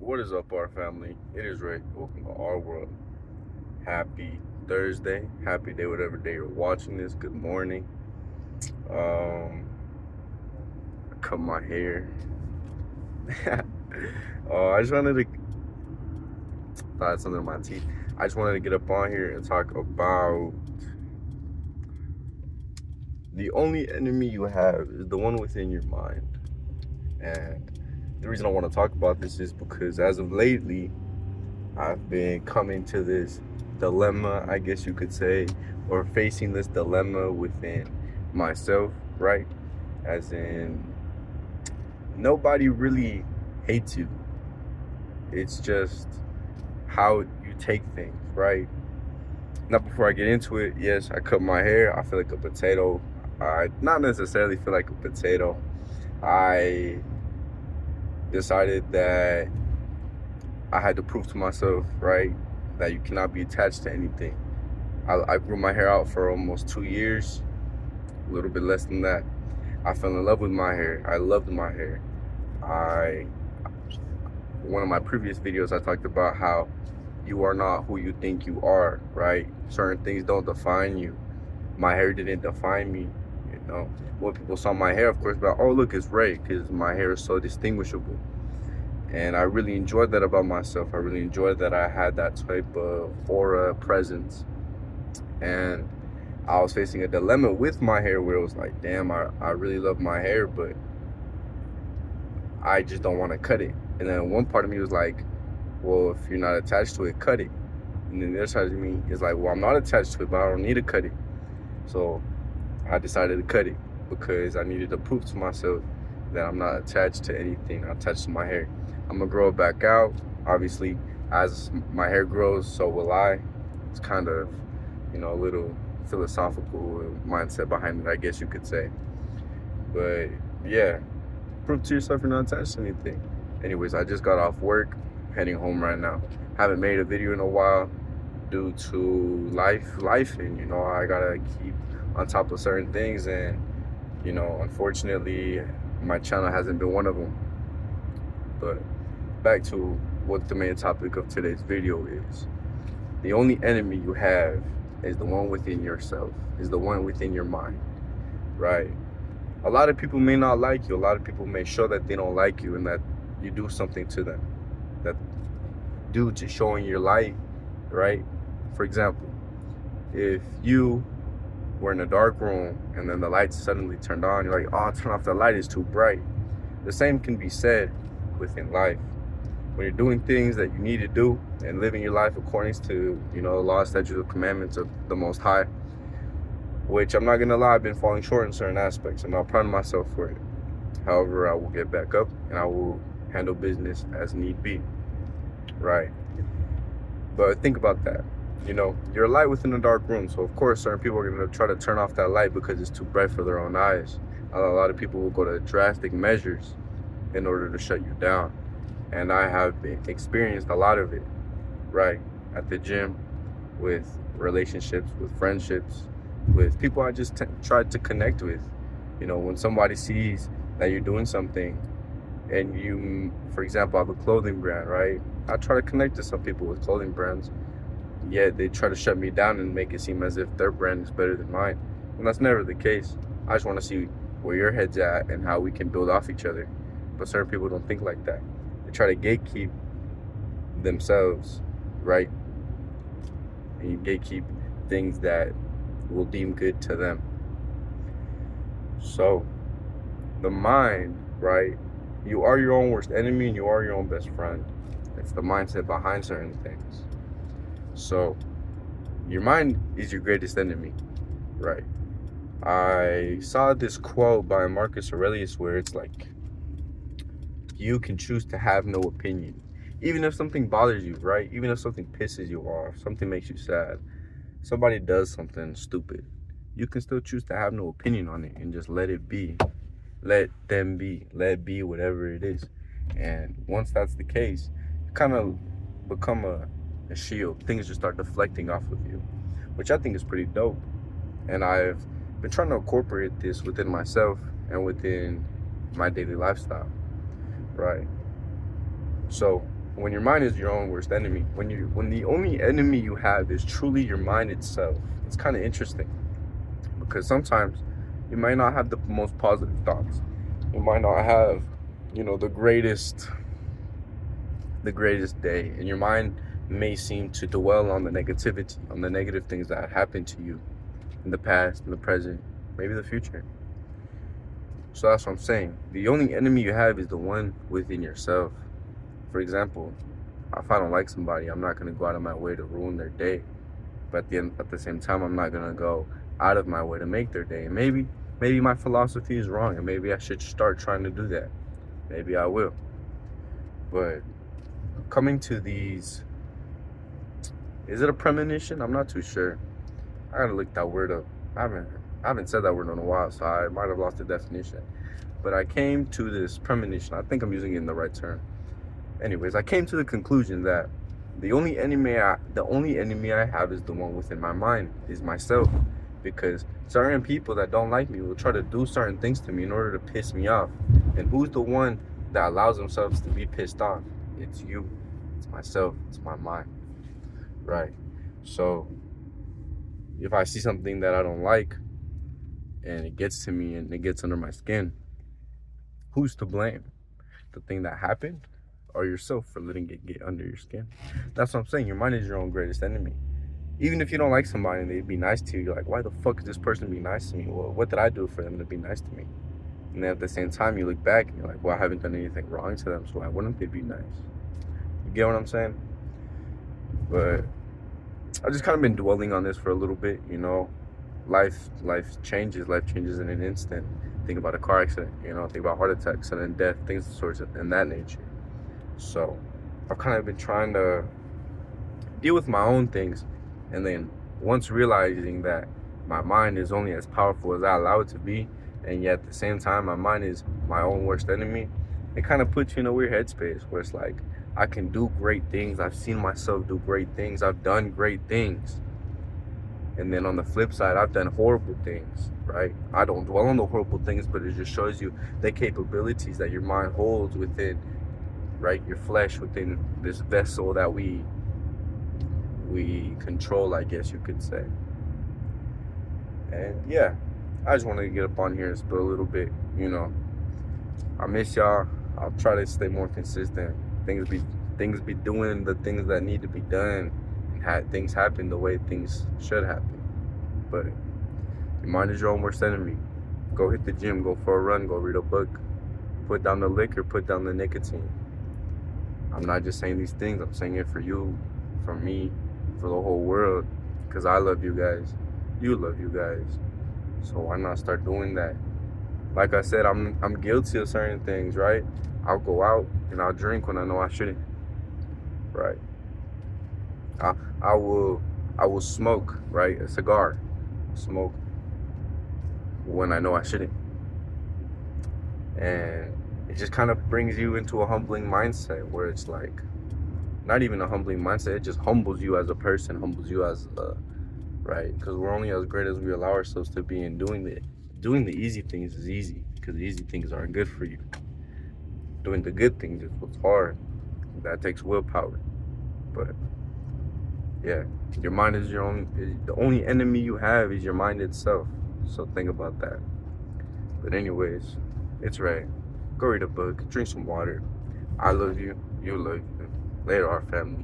What is up, our family? It is Ray. Welcome to our world. Happy Thursday. Happy day, whatever day you're watching this. Good morning. Um, I cut my hair. I just wanted to. I had something in my teeth. I just wanted to get up on here and talk about the only enemy you have is the one within your mind. And the reason I want to talk about this is because as of lately, I've been coming to this dilemma, I guess you could say, or facing this dilemma within myself, right? As in, nobody really hates you. It's just how you take things, right? Now, before I get into it, yes, I cut my hair. I feel like a potato. I not necessarily feel like a potato. I decided that I had to prove to myself, right, that you cannot be attached to anything. I grew my hair out for almost 2 years, a little bit less than that. I fell in love with my hair. I loved my hair. I One of my previous videos, I talked about how you are not who you think you are, right? Certain things don't define you. My hair didn't define me, you know. When people saw my hair, of course, but oh, look, it's Ray, because my hair is so distinguishable. And I really enjoyed that about myself. I really enjoyed that I had that type of aura presence. And I was facing a dilemma with my hair where it was like, damn, I really love my hair, but I just don't want to cut it. And then one part of me was like, well, if you're not attached to it, cut it. And then the other side of me is like, well, I'm not attached to it, but I don't need to cut it. So I decided to cut it because I needed to prove to myself that I'm not attached to anything. I'm attached to my hair. I'm gonna grow it back out. Obviously, as my hair grows, so will I. It's kind of, a little philosophical mindset behind it, I guess you could say. But yeah, prove to yourself you're not attached to anything. Anyways, I just got off work, heading home right now. Haven't made a video in a while due to life, and I gotta keep on top of certain things, and unfortunately, my channel hasn't been one of them. But back to what the main topic of today's video is. The only enemy you have is the one within yourself, is the one within your mind, right? A lot of people may not like you. A lot of people may show that they don't like you and that you do something to them, that due to showing your light, right? For example, if you were in a dark room and then the lights suddenly turned on, you're like, oh, turn off the light, it's too bright. The same can be said within life. When you're doing things that you need to do and living your life according to, the law, statutes, and commandments of the Most High, which I'm not gonna lie, I've been falling short in certain aspects. I'm not proud of myself for it. However, I will get back up and I will handle business as need be, right? But think about that. You're a light within a dark room, so of course certain people are gonna try to turn off that light because it's too bright for their own eyes. A lot of people will go to drastic measures in order to shut you down. And I have experienced a lot of it, right? At the gym, with relationships, with friendships, with people I just tried to connect with. When somebody sees that you're doing something and you, for example, have a clothing brand, right? I try to connect to some people with clothing brands, yet they try to shut me down and make it seem as if their brand is better than mine. And that's never the case. I just want to see where your head's at and how we can build off each other. But certain people don't think like that. They try to gatekeep themselves, right? And you gatekeep things that will deem good to them. So, the mind, right? You are your own worst enemy and you are your own best friend. It's the mindset behind certain things. So, your mind is your greatest enemy, right? I saw this quote by Marcus Aurelius where it's like, you can choose to have no opinion. Even if something bothers you, right? Even if something pisses you off, something makes you sad, somebody does something stupid, you can still choose to have no opinion on it and just let it be. Let them be. Let it be whatever it is. And once that's the case, you kind of become a shield. Things just start deflecting off of you, which I think is pretty dope. And I've been trying to incorporate this within myself and within my daily lifestyle, right? So when your mind is your own worst enemy, when the only enemy you have is truly your mind itself, it's kind of interesting, because sometimes you might not have the most positive thoughts. You might not have, the greatest day, and your mind may seem to dwell on the negativity, on the negative things that happened to you in the past, in the present, maybe the future. So that's what I'm saying. The only enemy you have is the one within yourself. For example, if I don't like somebody, I'm not gonna go out of my way to ruin their day. But at the same time, I'm not gonna go out of my way to make their day. And maybe my philosophy is wrong, and maybe I should start trying to do that. Maybe I will. But coming to these, is it a premonition? I'm not too sure. I gotta look that word up. I haven't said that word in a while, so I might have lost the definition. But I came to this premonition. I think I'm using it in the right term. Anyways, I came to the conclusion that the only enemy I have is the one within my mind, is myself. Because certain people that don't like me will try to do certain things to me in order to piss me off. And who's the one that allows themselves to be pissed off? It's you. It's myself. It's my mind. Right? So if I see something that I don't like and it gets to me and it gets under my skin, who's to blame? The thing that happened, or yourself for letting it get under your skin? That's what I'm saying. Your mind is your own greatest enemy. Even if you don't like somebody and they'd be nice to you, you're like, why the fuck is this person being nice to me? Well, what did I do for them to be nice to me? And then at the same time, you look back and you're like, well, I haven't done anything wrong to them, so why wouldn't they be nice? You get what I'm saying? But I've just kind of been dwelling on this for a little bit, Life changes in an instant. Think about a car accident, think about heart attack, sudden death, things of sorts in that nature. So I've kind of been trying to deal with my own things, and then once realizing that my mind is only as powerful as I allow it to be, and yet at the same time my mind is my own worst enemy, it kind of puts you in a weird headspace where it's like, I can do great things. I've seen myself do great things. I've done great things. And then on the flip side, I've done horrible things, right? I don't dwell on the horrible things, but it just shows you the capabilities that your mind holds within, right? Your flesh, within this vessel that we control, I guess you could say. And yeah, I just wanted to get up on here and spill a little bit, I miss y'all. I'll try to stay more consistent. Things be doing the things that need to be done, and things happen the way things should happen. But your mind is your own worst enemy. Go hit the gym, go for a run, go read a book, put down the liquor, put down the nicotine. I'm not just saying these things, I'm saying it for you, for me, for the whole world, because I love you guys, you love you guys. So why not start doing that? Like I said, I'm guilty of certain things, right? I'll go out and I'll drink when I know I shouldn't, right? I will smoke, right? A cigar, smoke when I know I shouldn't. And it just kind of brings you into a humbling mindset where it's like, not even a humbling mindset, it just humbles you as a person, humbles you as right? Because we're only as great as we allow ourselves to be, and doing the easy things is easy, because the easy things aren't good for you. Doing the good things is what's hard. That takes willpower. But yeah, your mind is the only enemy you have is your mind itself. So think about that. But anyways, it's right. Go read a book, drink some water. I love you, you love you. Later, our family.